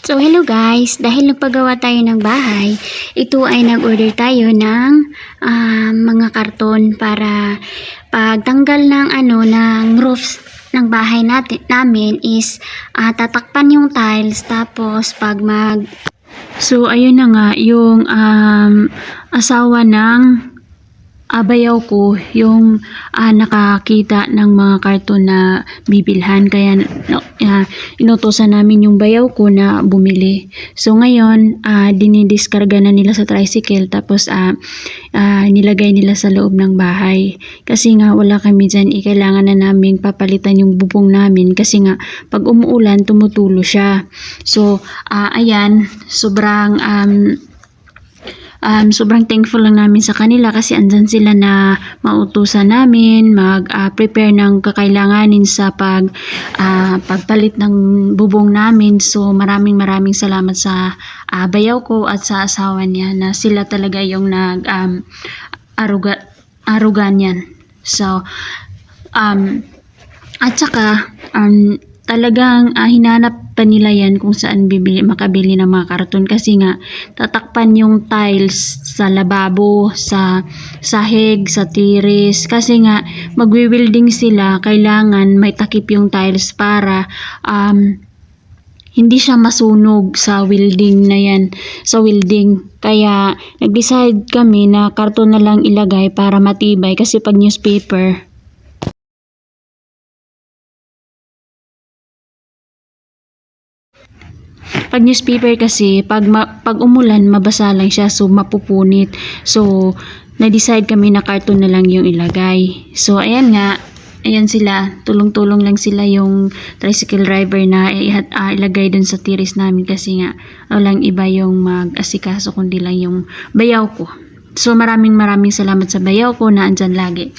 So hello guys, dahil nagpagawa tayo ng bahay, ito ay nag-order tayo ng mga karton para pagtanggal ng ng roofs ng bahay namin is tatakpan yung tiles, tapos So ayun na nga yung asawa ng bayaw ko yung nakakita ng mga karton na bibilhan, kaya inutosan namin yung bayaw ko na bumili. So ngayon dinidiskarga na nila sa tricycle, tapos nilagay nila sa loob ng bahay kasi nga wala kami dyan. Kailangan na namin papalitan yung bubong namin kasi nga pag umuulan tumutulo siya. So ayan, sobrang thankful lang namin sa kanila kasi andyan sila na mautusan namin mag-prepare ng kakailanganin sa pagpalit ng bubong namin. So maraming salamat sa bayaw ko at sa asawa niya na sila talaga yung aruga niyan. So at saka talagang hinanap pa nila yan kung saan makabili ng mga karton kasi nga tatakpan yung tiles sa lababo, sa sahig, sa tiris, kasi nga magwi-welding sila, kailangan may takip yung tiles para hindi siya masunog sa welding na yan, sa welding. Kaya nag-decide kami na karton na lang ilagay para matibay, kasi pag newspaper kasi pag umulan mabasa lang siya, so mapupunit. So na-decide kami na karton na lang yung ilagay. So ayan nga, ayan sila, tulong-tulong lang sila yung tricycle driver na ilagay dun sa tiris namin kasi nga walang iba yung mag-asikaso kundi lang yung bayaw ko. So maraming salamat sa bayaw ko na andyan lagi.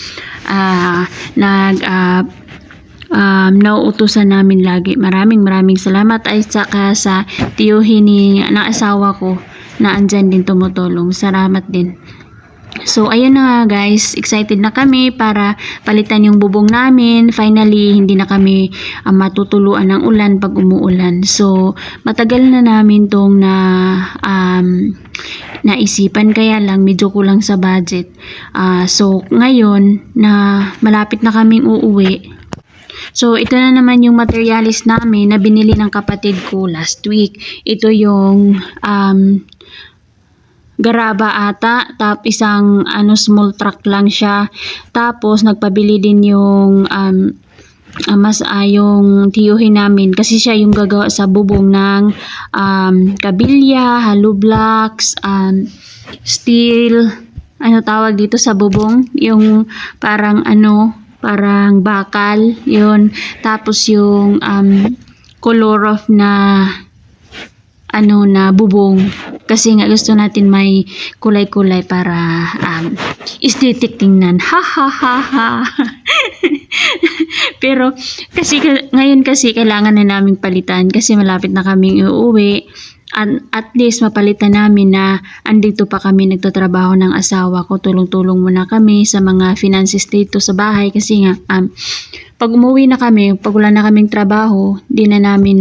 Nauutusan namin lagi. Maraming salamat, ay saka sa tiyuhin ng asawa ko na andyan din tumutulong. Salamat din. So ayun na nga guys, excited na kami para palitan yung bubong namin. Finally, hindi na kami matutuluan ng ulan pag umuulan. So matagal na namin tong naisipan, kaya lang medyo kulang sa budget. So ngayon na malapit na kaming uuwi, so ito na naman yung materialis namin na binili ng kapatid ko last week. Ito yung garaba ata, tapos isang small truck lang siya. Tapos nagpabili din yung yung tiyuhin namin kasi siya yung gagawa sa bubong ng kabilya, hollow blocks, steel, tawag dito sa bubong, yung parang bakal yun. Tapos yung color of na bubong kasi nga gusto natin may kulay-kulay para aesthetic tingnan. Pero kasi ngayon kasi kailangan na naming palitan kasi malapit na kaming uuwi. At least mapalitan namin na andito pa kami nagtatrabaho ng asawa ko. Tulong-tulong muna kami sa mga finances dito sa bahay kasi nga pag umuwi na kami, pag wala na kaming trabaho, di na namin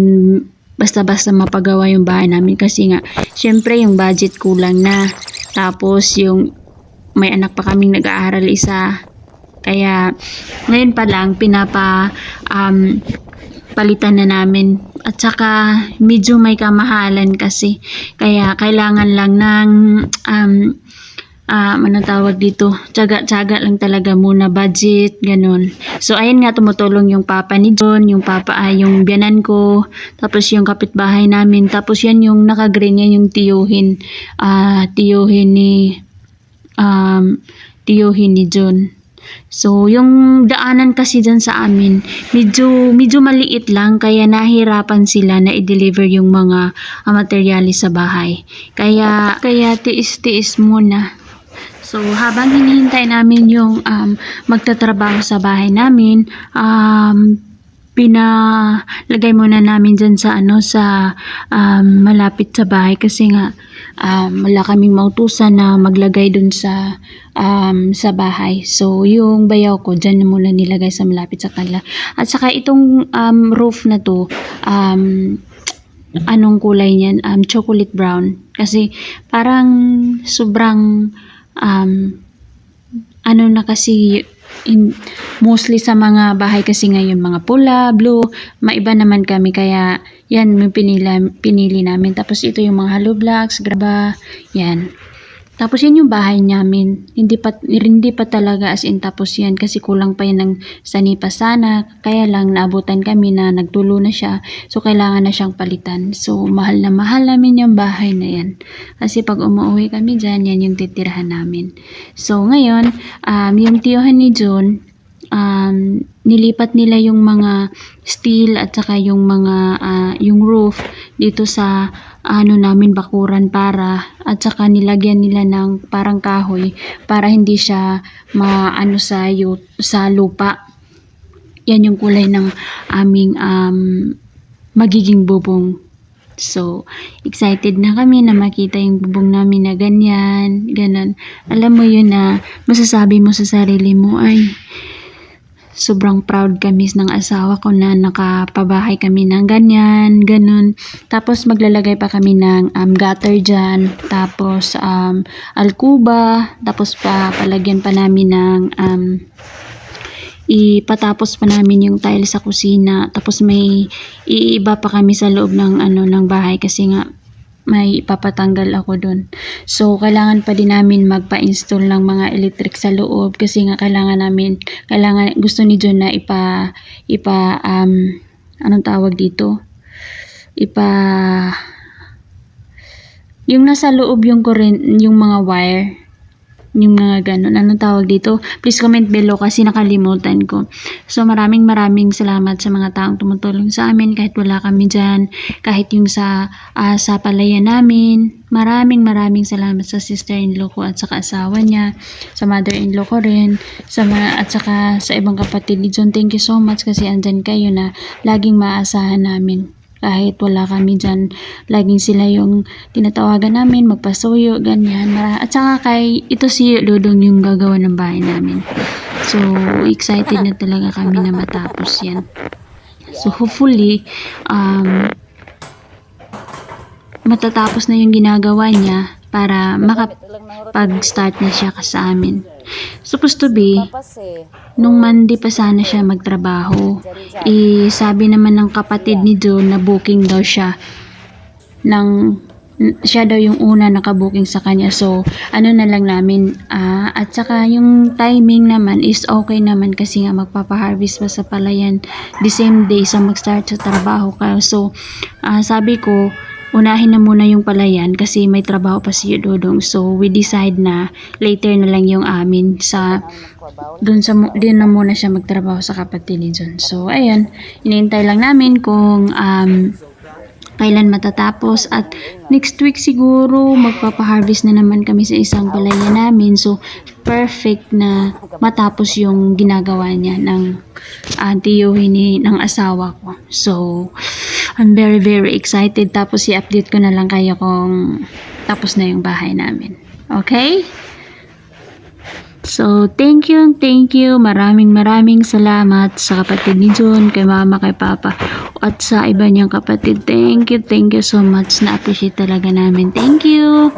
basta-basta mapagawa yung bahay namin kasi nga syempre yung budget kulang na. Tapos yung may anak pa kaming nag-aaral isa, kaya ngayon pa lang palitan na namin. At saka medyo may kamahalan kasi, kaya kailangan lang ng tawag dito, tsaga lang talaga muna, budget, ganun. So ayun nga, tumutulong yung papa ni John, yung yung biyanan ko, tapos yung kapitbahay namin, tapos yan yung naka-green, yan yung tiyuhin ni John. So yung daanan kasi dyan sa amin medyo maliit lang, kaya nahirapan sila na i-deliver yung mga materialis sa bahay, kaya tiis muna. So habang hinihintay namin yung magtatrabaho sa bahay namin, pinalagay muna namin dyan sa malapit sa bahay kasi nga wala kaming mautusan na maglagay dun sa bahay. So yung bayaw ko dyan na muna nilagay sa malapit sa kanila. At saka itong roof na to, anong kulay niyan, chocolate brown. Kasi parang sobrang um, ano na kasi mostly sa mga bahay kasi ngayon mga pula, blue, maiba naman kami kaya yan yung pinili namin. Tapos ito yung mga hollow blocks, graba, yan. Tapos yan yung bahay namin. Hindi pa talaga as in tapos yan kasi kulang pa yan ng sanipa sana. Kaya lang naabutan kami na nagtulo na siya. So kailangan na siyang palitan. So mahal na mahal namin yung bahay na yan. Kasi pag umuwi kami dyan, yan yung titirahan namin. So ngayon, yung tiyuhan ni John, nilipat nila yung mga steel at saka yung mga yung roof dito sa ano namin bakuran para at saka nilagyan nila ng parang kahoy para hindi siya maano sa lupa. Yan yung kulay ng aming magiging bubong. So, excited na kami na makita yung bubong namin na ganyan, ganon. Alam mo yun na masasabi mo sa sarili mo ay sobrang proud kami ng asawa ko na nakapabahay kami ng ganyan, ganun. Tapos maglalagay pa kami ng gutter dyan, tapos alkuba, tapos palagyan pa namin ng ipatapos pa namin yung tile sa kusina, tapos may iiba pa kami sa loob ng ng bahay kasi nga may ipapatanggal ako dun. So, kailangan pa din namin magpa-install ng mga electric sa loob kasi nga gusto ni John na anong tawag dito? Yung nasa loob yung current, yung mga wire, yung mga ganun. Anong tawag dito? Please comment below kasi nakalimutan ko. So maraming salamat sa mga taong tumutulong sa amin kahit wala kami dyan. Kahit yung sa palayan namin. Maraming salamat sa sister-in-law ko at saka asawa niya. Sa mother-in-law ko rin. At saka sa ibang kapatid ni John. Thank you so much kasi andyan kayo na laging maasahan namin. Kahit wala kami dyan, laging sila yung tinatawagan namin, magpasuyo, ganyan. At saka ito si Dodong yung gagawa ng bahay namin. So, excited na talaga kami na matapos yan. So, hopefully, matatapos na yung ginagawa niya para makapag-start na siya sa amin. Supposed to be, nung Monday pa sana siya magtrabaho. Sabi naman ng kapatid ni John na booking daw siya. Siya daw yung una nakabuking sa kanya. So, ano na lang namin. At saka yung timing naman is okay naman kasi nga magpapaharvest pa sa palayan the same day sa mag-start sa trabaho. So, sabi ko, unahin na muna yung palayan kasi may trabaho pa si Dodong. So, we decide na later na lang yung amin din na muna siya magtrabaho sa kapatid ni John. So, ayun, hinihintay lang namin kung kailan matatapos at next week siguro magpapaharvest na naman kami sa isang palayan namin. So, perfect na matapos yung ginagawa niya ng tiyuhin ng asawa ko. So, I'm very excited. Tapos i-update ko na lang kayo kung tapos na yung bahay namin. Okay? So, thank you. Maraming salamat sa kapatid ni John, kay mama, kay papa, at sa iba niyang kapatid. Thank you so much. Na-appreciate talaga namin. Thank you.